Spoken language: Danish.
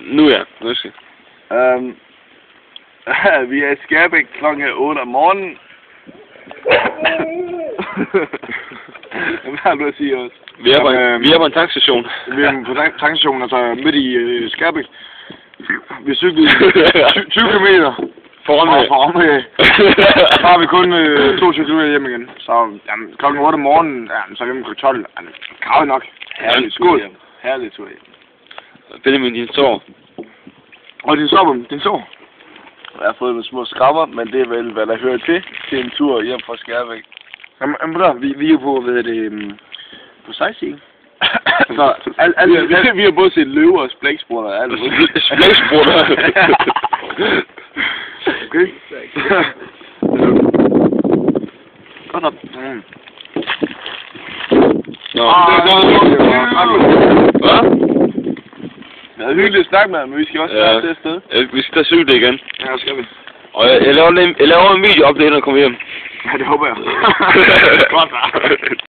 Nu ja, nu skal vi er i Skærbæk kl. 8 om morgenen. Hvad har du at sige også? Vi er på en tankstation. Vi er på tankstationen, altså midt i Skærbæk. Vi cyklede 20 km foran med. Så har vi kun 22 km hjem igen. Så kl. 8 om morgenen, så er vi hjemme kl. 12. Kravet nok. Herligt skål. Herligt tur hjem. Benjamin, din sår. Og din sår? Jeg har fået nogle små skrabber, men det er vel, hvad der hører til en tur hjem fra Skærbæk. Jamen, vi er på, på sightseeing. Så, vi har både set løver og splæksprutter og alt. Splæksprutter? Okay. Godt op. Nå. Hvad? Det er hyggeligt at snakke med ham, men vi skal også tage afsted. Vi skal da cykle igen. Ja, det skal vi. Og jeg laver en video op det, når jeg kommer hjem. Ja, det håber jeg. Godt,